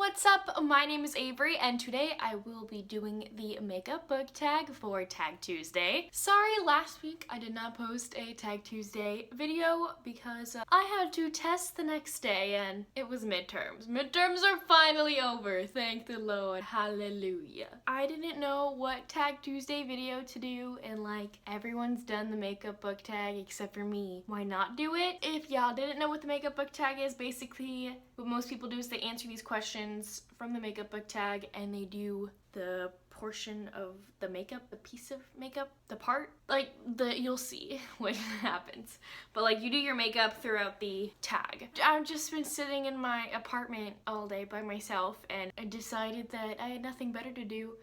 what's up? My name is Avery and today I will be doing the makeup book tag for Tag Tuesday. Sorry, last week I did not post a Tag Tuesday video because I had to test the next day and it was midterms. Midterms are finally over, thank the Lord, hallelujah. I didn't know what Tag Tuesday video to do and like everyone's done the makeup book tag except for me. Why not do it? If y'all didn't know what the makeup book tag is, basically what most people do is they answer these questions from the makeup book tag and they do the portion of the makeup, the piece of makeup, the part, like you'll see what happens. But like you do your makeup throughout the tag. I've just been sitting in my apartment all day by myself and I decided that I had nothing better to do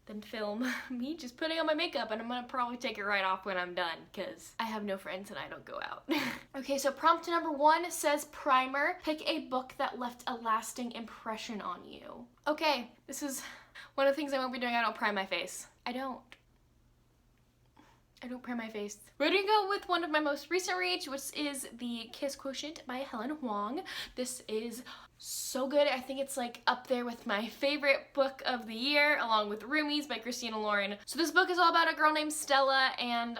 than film me just putting on my makeup, and I'm gonna probably take it right off when I'm done because I have no friends and I don't go out. Okay, so prompt number 1 says primer. Pick a book that left a lasting impression on you. Okay, this is one of the things I won't be doing. I don't prime my face. I don't prime my face. We're gonna go with one of my most recent reads, which is The Kiss Quotient by Helen Huang. This is so good. I think it's like up there with my favorite book of the year, along with Roomies by Christina Lauren. So this book is all about a girl named Stella, and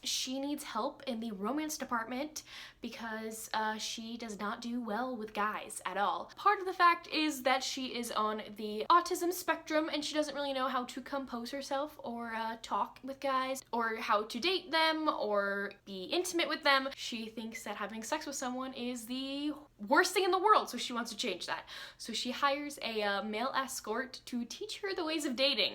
she needs help in the romance department because she does not do well with guys at all. Part of the fact is that she is on the autism spectrum and she doesn't really know how to compose herself or talk with guys or how to date them or be intimate with them. She thinks that having sex with someone is the worst thing in the world, so she wants to change that. So she hires a male escort to teach her the ways of dating.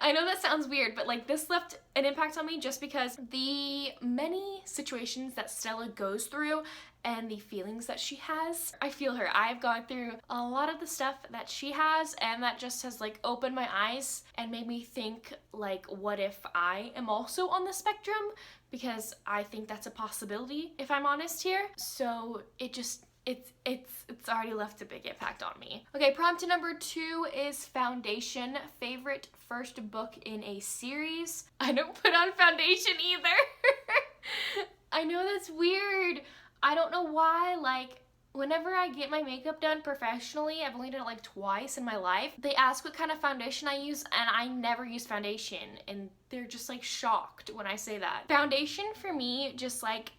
I know that sounds weird, but like this left an impact on me just because the many situations that Stella goes through and the feelings that she has, I feel her. I've gone through a lot of the stuff that she has, and that just has like opened my eyes and made me think like, what if I am also on the spectrum? Because I think that's a possibility if I'm honest here. So it's already left a big impact on me. Okay, prompt number 2 is foundation. Favorite first book in a series. I don't put on foundation either. I know that's weird. I don't know why, like, whenever I get my makeup done professionally, I've only done it like twice in my life, they ask what kind of foundation I use and I never use foundation and they're just like shocked when I say that. Foundation for me just like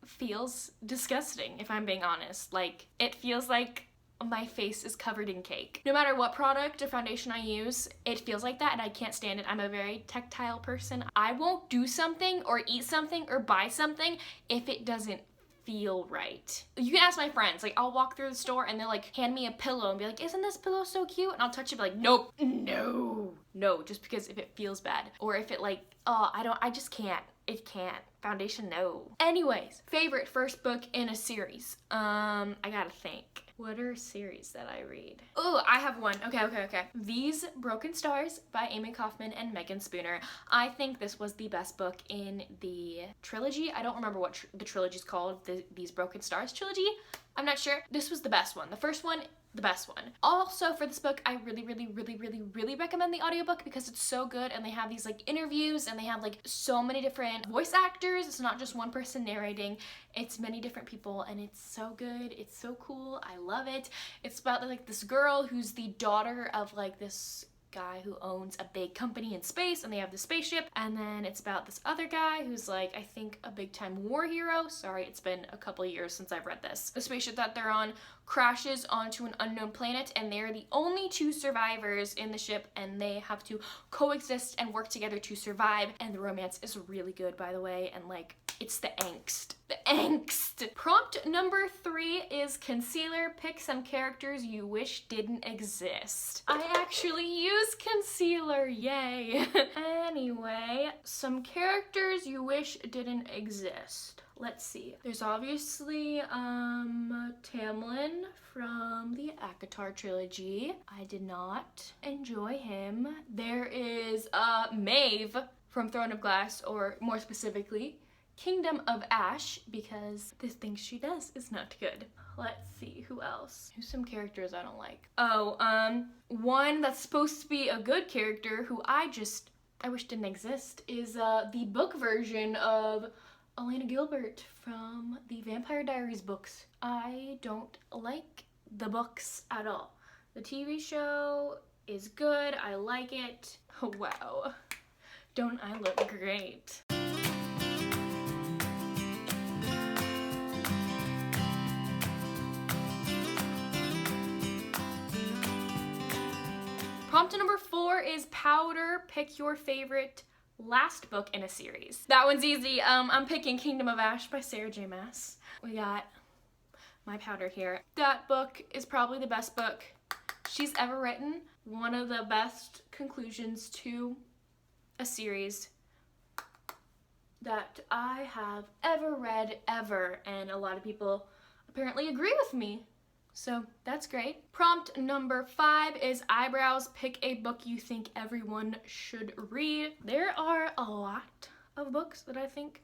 feels disgusting, if I'm being honest. Like, it feels like my face is covered in cake. No matter what product or foundation I use, it feels like that and I can't stand it. I'm a very tactile person. I won't do something or eat something or buy something if it doesn't feel right. You can ask my friends, like I'll walk through the store and they'll like hand me a pillow and be like, isn't this pillow so cute? And I'll touch it and be like, nope, no, just because if it feels bad or if it like, I just can't. It can't. Foundation, no. Anyways, favorite first book in a series. I gotta think. What are series that I read? Oh, I have one. Okay. These Broken Stars by Amy Kaufman and Megan Spooner. I think this was the best book in the trilogy. I don't remember what the trilogy's called. These Broken Stars trilogy? I'm not sure. This was the best one. The first one, the best one. Also for this book, I really recommend the audiobook because it's so good and they have these like interviews and they have like so many different voice actors. It's not just one person narrating, it's many different people and it's so good. It's so cool. I love it. It's about like this girl who's the daughter of like this guy who owns a big company in space and they have the spaceship, and then it's about this other guy who's like, I think a big time war hero. Sorry, it's been a couple of years since I've read this. The spaceship that they're on crashes onto an unknown planet and they're the only 2 survivors in the ship and they have to coexist and work together to survive, and the romance is really good, by the way, and like it's the angst. The angst. Prompt number 3 is concealer. Pick some characters you wish didn't exist. I actually use concealer, yay. Anyway, some characters you wish didn't exist. Let's see. There's obviously Tamlin from the ACOTAR trilogy. I did not enjoy him. There is Maeve from Throne of Glass, or more specifically, Kingdom of Ash, because the things she does is not good. Let's see, who else? Who's some characters I don't like? Oh, one that's supposed to be a good character who I wish didn't exist is the book version of Elena Gilbert from the Vampire Diaries books. I don't like the books at all. The TV show is good. I like it. Oh, wow. Don't I look great? Prompt number 4 is powder. Pick your favorite last book in a series. That one's easy. I'm picking Kingdom of Ash by Sarah J. Maas. We got my powder here. That book is probably the best book she's ever written. One of the best conclusions to a series that I have ever read, ever, and a lot of people apparently agree with me. So that's great. Prompt number 5 is eyebrows. Pick a book you think everyone should read. There are a lot of books that I think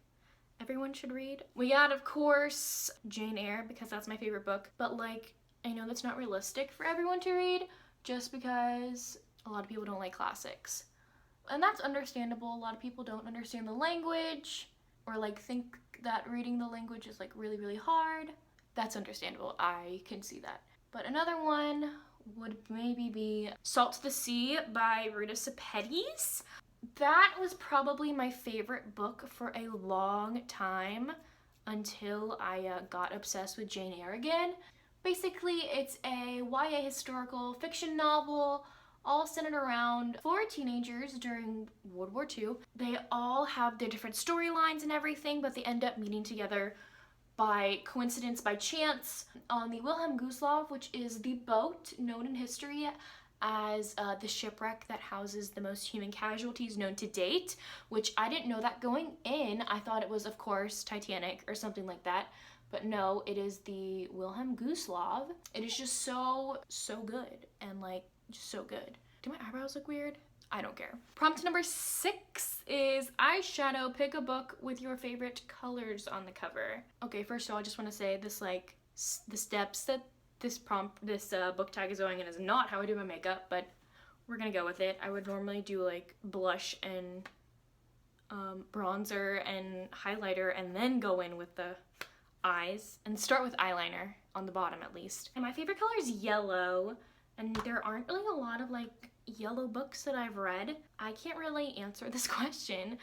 everyone should read. We got, of course, Jane Eyre, because that's my favorite book, but like, I know that's not realistic for everyone to read just because a lot of people don't like classics. And that's understandable. A lot of people don't understand the language or like think that reading the language is like really, really hard. That's understandable. I can see that. But another one would maybe be Salt to the Sea by Rita Sepetys. That was probably my favorite book for a long time until I got obsessed with Jane Eyre again. Basically, it's a YA historical fiction novel all centered around 4 teenagers during World War II. They all have their different storylines and everything, but they end up meeting together by coincidence, by chance, on the Wilhelm Gustloff, which is the boat known in history as the shipwreck that houses the most human casualties known to date, which I didn't know that going in. I thought it was, of course, Titanic or something like that, but no, it is the Wilhelm Gustloff. It is just so good, and like, just so good. Do my eyebrows look weird? I don't care. Prompt number 6 is eyeshadow. Pick a book with your favorite colors on the cover. Okay, first of all, I just want to say this, like, the steps that this book tag is going in is not how I do my makeup, but we're gonna go with it. I would normally do like blush and bronzer and highlighter and then go in with the eyes and start with eyeliner on the bottom at least. And my favorite color is yellow, and there aren't really a lot of like yellow books that I've read. I can't really answer this question.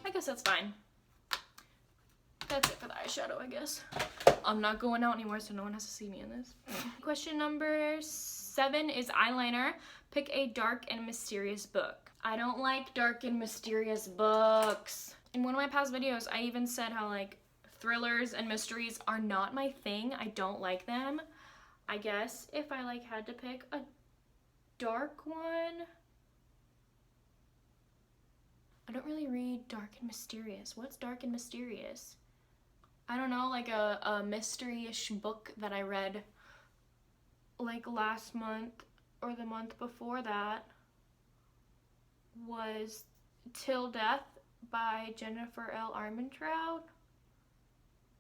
I guess that's fine. That's it for the eyeshadow, I guess. I'm not going out anymore, so no one has to see me in this. Question number 7 is eyeliner. Pick a dark and mysterious book. I don't like dark and mysterious books. In one of my past videos, I even said how like thrillers and mysteries are not my thing. I don't like them. I guess if I like had to pick a dark one, I don't really read dark and mysterious. What's dark and mysterious? I don't know, like a mystery-ish book that I read like last month or the month before that was Till Death by Jennifer L. Armentrout.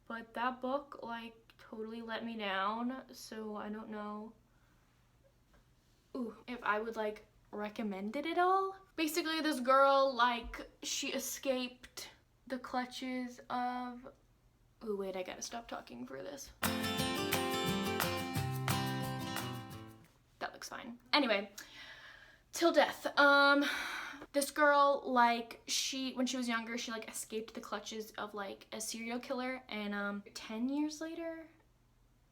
But that book like totally let me down, so I don't know if I would like recommend it at all. Basically, this girl, like, she escaped the clutches of... Oh wait, I gotta stop talking for this. That looks fine. Anyway, Till Death. This girl, like, when she was younger, she like escaped the clutches of like a serial killer, and 10 years later,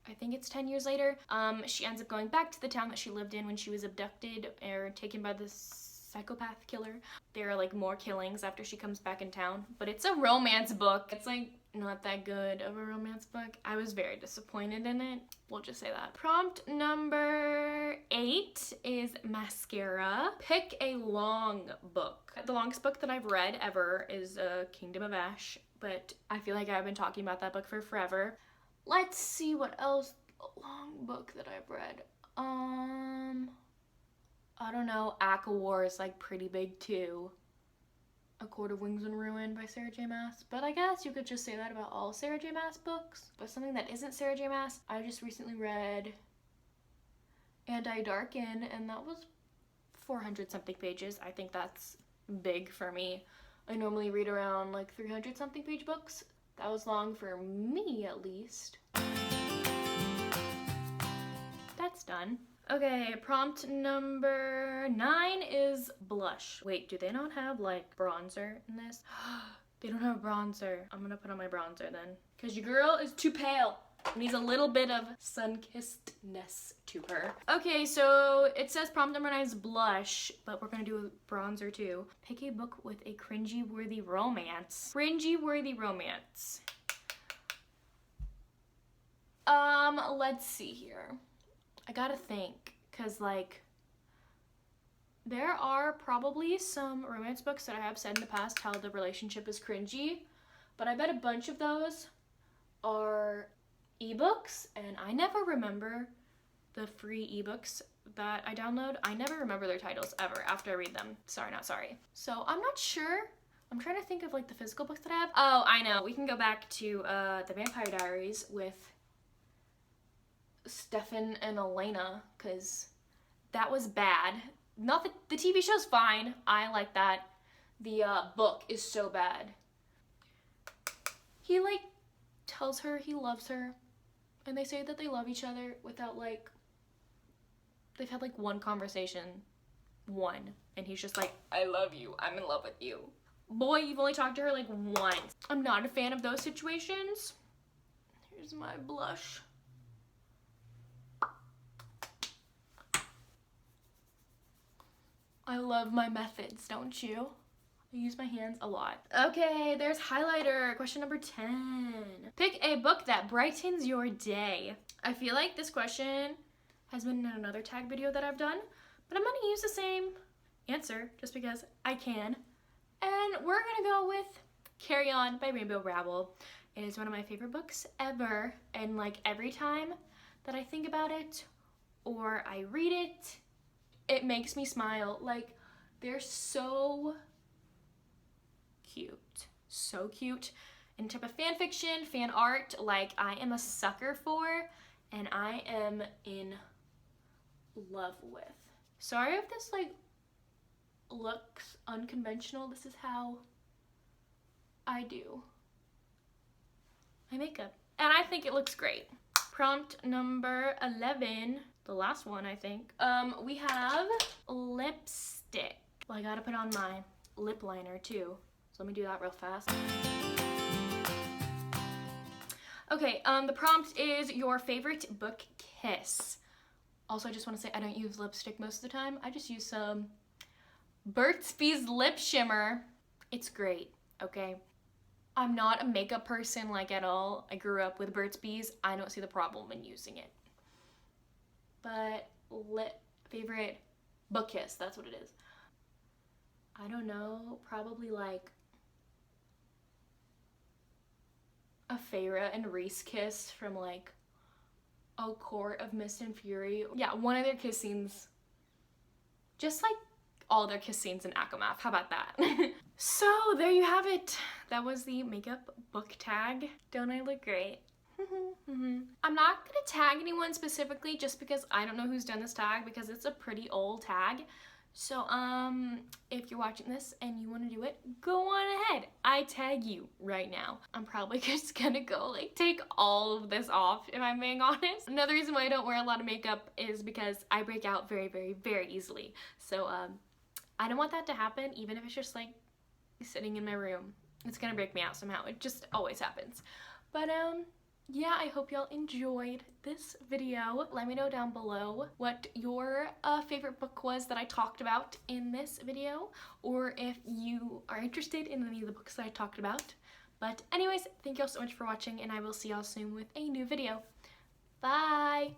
I think it's 10 years later, she ends up going back to the town that she lived in when she was abducted or taken by this psychopath killer. There are like more killings after she comes back in town, but it's a romance book. It's like not that good of a romance book. I was very disappointed in it. We'll just say that. Prompt number 8 is Mascara. Pick a long book. The longest book that I've read ever is Kingdom of Ash, but I feel like I've been talking about that book for forever. Let's see what else. A long book that I've read. I don't know. ACOWAR is like pretty big too. A Court of Wings and Ruin by Sarah J. Maas. But I guess you could just say that about all Sarah J. Maas books. But something that isn't Sarah J. Maas, I just recently read and I darken, and that was 400 something pages. I think that's big for me. I normally read around like 300 something page books. That was long for me, at least. That's done. Okay, prompt number 9 is blush. Wait, do they not have like bronzer in this? They don't have bronzer. I'm gonna put on my bronzer then, because your girl is too pale. Needs a little bit of sun-kissedness to her. Okay, so it says prompt number 9 is blush, but we're gonna do bronzer too. Pick a book with a cringy-worthy romance. Cringy-worthy romance. Let's see here. I gotta think, cause like, there are probably some romance books that I have said in the past how the relationship is cringy, but I bet a bunch of those are ebooks, and I never remember the free ebooks that I download. I never remember their titles ever after I read them. Sorry, not sorry. So I'm not sure. I'm trying to think of like the physical books that I have. Oh, I know. We can go back to the Vampire Diaries with Stefan and Elena, because that was bad. Not that the TV show's fine. I like that. The book is so bad. He like tells her he loves her, and they say that they love each other without like, they've had like one conversation, and he's just like, I love you, I'm in love with you. Boy, you've only talked to her like once. I'm not a fan of those situations. Here's my blush. I love my methods, don't you? I use my hands a lot. Okay, there's highlighter. Question number 10. Pick a book that brightens your day. I feel like this question has been in another tag video that I've done, but I'm gonna use the same answer just because I can. And we're gonna go with Carry On by Rainbow Rowell. It is one of my favorite books ever, and like every time that I think about it or I read it, it makes me smile. Like, they're so cute. So cute. And type of fan fiction, fan art, like I am a sucker for, and I am in love with. Sorry if this like looks unconventional. This is how I do my makeup, and I think it looks great. Prompt number 11, the last one I think. We have lipstick. Well, I gotta put on my lip liner too, so let me do that real fast. Okay, the prompt is your favorite book kiss. Also, I just want to say I don't use lipstick most of the time. I just use some Burt's Bees lip shimmer. It's great, okay? I'm not a makeup person like at all. I grew up with Burt's Bees. I don't see the problem in using it. But favorite book kiss, that's what it is. I don't know, probably like a Feyre and Reese kiss from like A Court of Mist and Fury. Yeah, one of their kiss scenes, just like all their kiss scenes in Akamath. How about that? So there you have it. That was the makeup book tag. Don't I look great? I'm not gonna tag anyone specifically just because I don't know who's done this tag, because it's a pretty old tag. So if you're watching this and you want to do it, go on ahead. I tag you right now. I'm probably just gonna go like take all of this off if I'm being honest. Another reason why I don't wear a lot of makeup is because I break out very, very, very easily. So I don't want that to happen, even if it's just like sitting in my room. It's gonna break me out somehow. It just always happens. But yeah, I hope y'all enjoyed this video. Let me know down below what your favorite book was that I talked about in this video, or if you are interested in any of the books that I talked about. But anyways, thank y'all so much for watching, and I will see y'all soon with a new video. Bye!